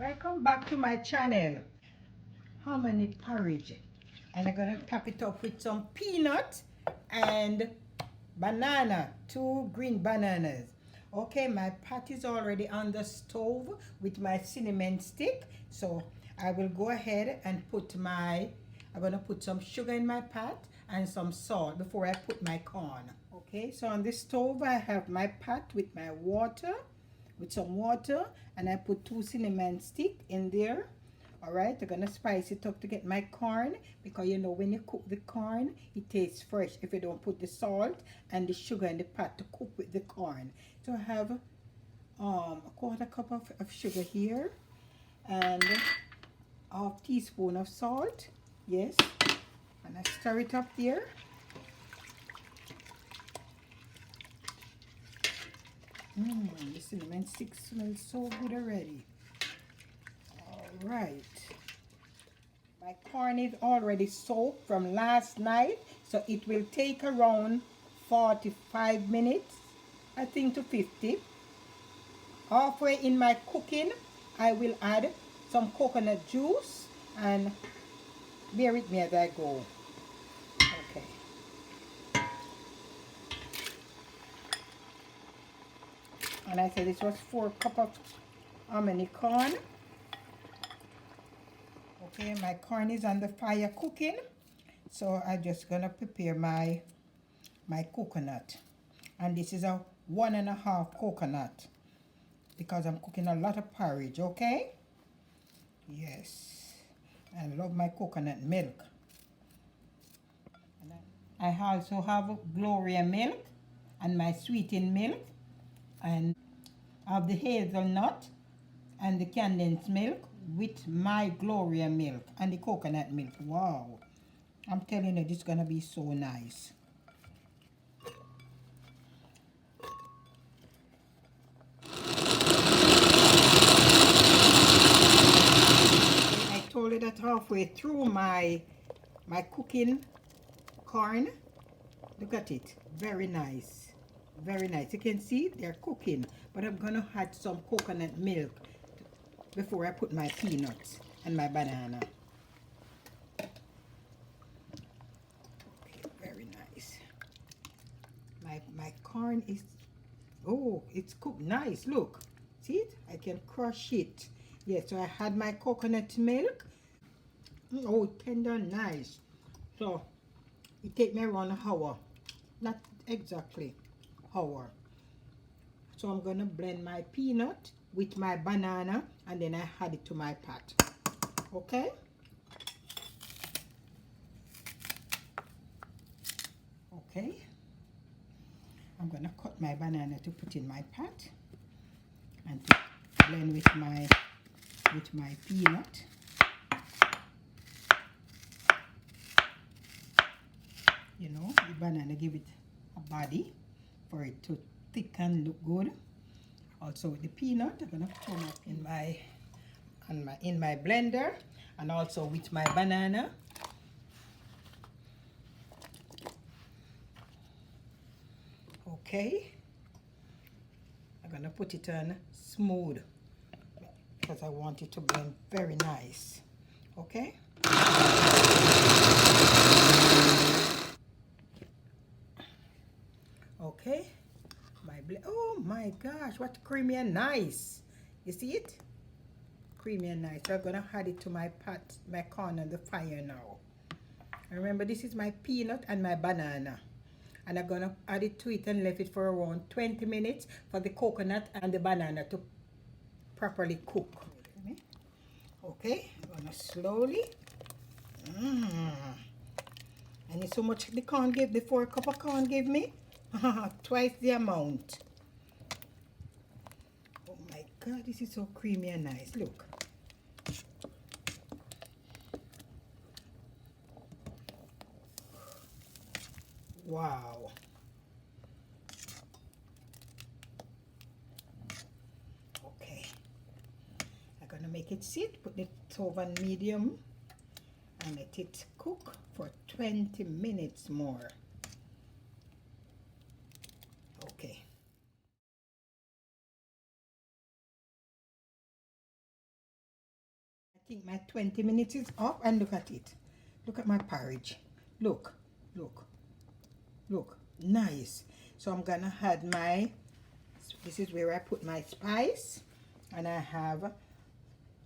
Welcome back to my channel, Hominy Porridge. And I'm gonna top it up with some peanut and banana, 2 green bananas. Okay, my pot is already on the stove with my cinnamon stick. So I will go ahead and I'm gonna put some sugar in my pot and some salt before I put my corn. Okay, so on the stove I have my pot with my water, with some water, and I put 2 cinnamon stick in there. All right, I'm gonna spice it up to get my corn, because you know when you cook the corn it tastes fresh if you don't put the salt and the sugar in the pot to cook with the corn. So I have a quarter cup of sugar here and half teaspoon of salt. Yes, and I stir it up there. The cinnamon stick smells so good already. All right, my corn is already soaked from last night, so it will take around 45 minutes, I think, to 50. Halfway in my cooking, I will add some coconut juice, and bear with me as I go. Okay. And I said this was 4 cups of hominy corn. Okay, my corn is on the fire cooking, so I'm just gonna prepare my coconut. And this is a 1.5 coconut, because I'm cooking a lot of porridge. Okay, yes, I love my coconut milk. I also have Gloria milk and my sweetened milk, and I have the hazelnut and the condensed milk with my Gloria milk and the coconut milk. Wow, I'm telling you, this is gonna be so nice. I told you that halfway through my cooking corn, look at it, very nice, very nice. You can see they're cooking, but I'm gonna add some coconut milk before I put my peanuts and my banana. Okay, very nice. My corn is, oh, it's cooked nice. Look, see it? I can crush it. Yeah, so I had my coconut milk. Oh, tender, nice. So it take me around an hour, not exactly hour. So I'm gonna blend my peanut with my banana, and then I add it to my pot. Okay, okay, I'm gonna cut my banana to put in my pot and to blend with my peanut. You know, the banana give it a body for it to thick and look good. Also with the peanut, I'm gonna throw it in my blender, and also with my banana. Okay, I'm gonna put it on smooth because I want it to blend very nice. Okay. Okay, oh my gosh, what creamy and nice. You see it? Creamy and nice. So I'm gonna add it to my pot, my corn on the fire now. And remember, this is my peanut and my banana, and I'm gonna add it to it and leave it for around 20 minutes for the coconut and the banana to properly cook. Okay, I'm gonna slowly. And it's so much the corn gave, the 4 cup of corn gave me. Twice the amount. Oh my God, this is so creamy and nice. Look. Wow. Okay. I'm gonna make it sit, put the stove on medium, and let it cook for 20 minutes more. Okay. think my 20 minutes is up, and look at it. Look at my porridge. Look, look, look, nice. So I'm gonna add my, this is where I put my spice, and I have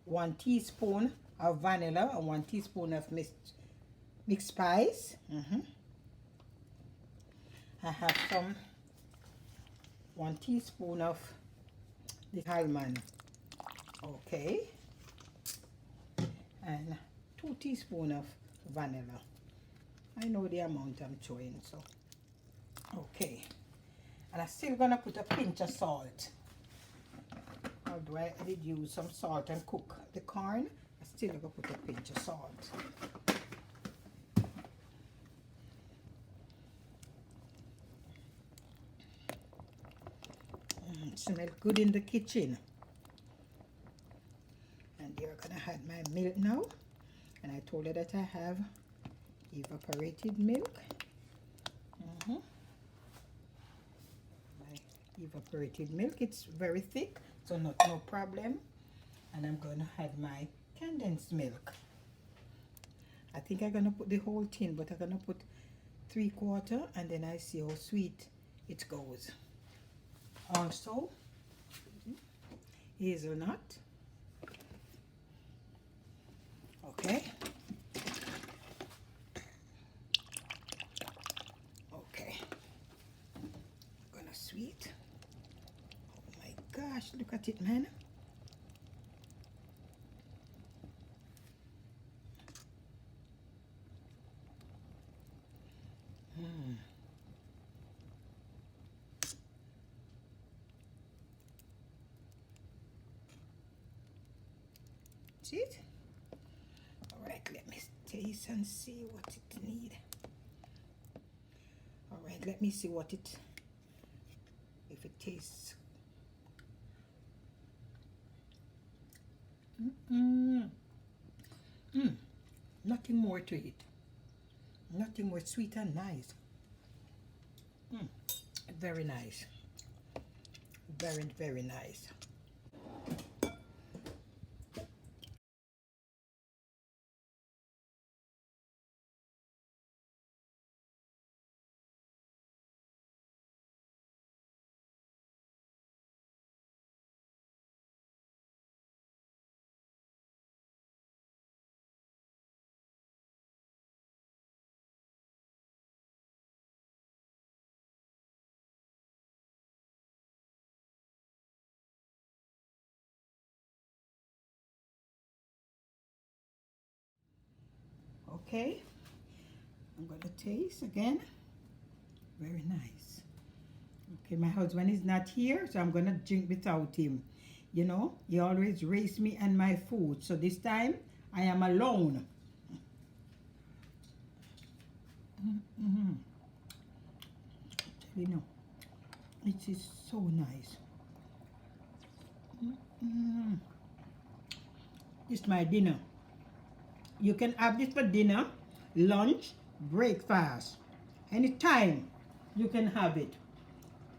1 teaspoon of vanilla and 1 teaspoon of mixed spice. I have some 1 teaspoon of the almond, okay, and 2 teaspoons of vanilla. I know the amount I'm throwing, so okay. And I'm still gonna put a pinch of salt. Although I did use some salt and cook the corn, I still gonna put a pinch of salt. Smells good in the kitchen. And you're gonna add my milk now. And I told her that I have evaporated milk. My evaporated milk, it's very thick, so no problem. And I'm gonna add my condensed milk. I think I'm gonna put the whole tin, but I'm gonna put 3/4, and then I see how sweet it goes. Also, hazelnut. Okay. Okay. Gonna sweet. Oh my gosh, look at it, man. See it? All right, let me taste and see what it needs. All right, let me see what it, if it tastes. Nothing more to it. Nothing more, sweet and nice. Very nice. Very, very nice. Okay, I'm going to taste again. Very nice. Okay, my husband is not here, so I'm going to drink without him. You know, he always raised me and my food, so this time I am alone. You know, it is so nice. It's my dinner. You can have this for dinner, lunch, breakfast. Anytime you can have it.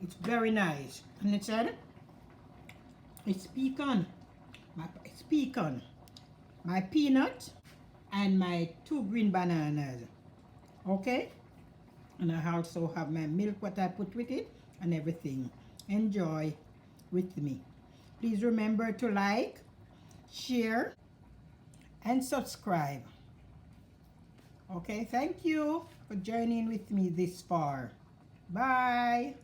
It's very nice. And it said, it's pecan. It's pecan. My peanut and my 2 green bananas. Okay? And I also have my milk, what I put with it, and everything. Enjoy with me. Please remember to like, share, and subscribe. Okay, thank you for joining with me this far. Bye.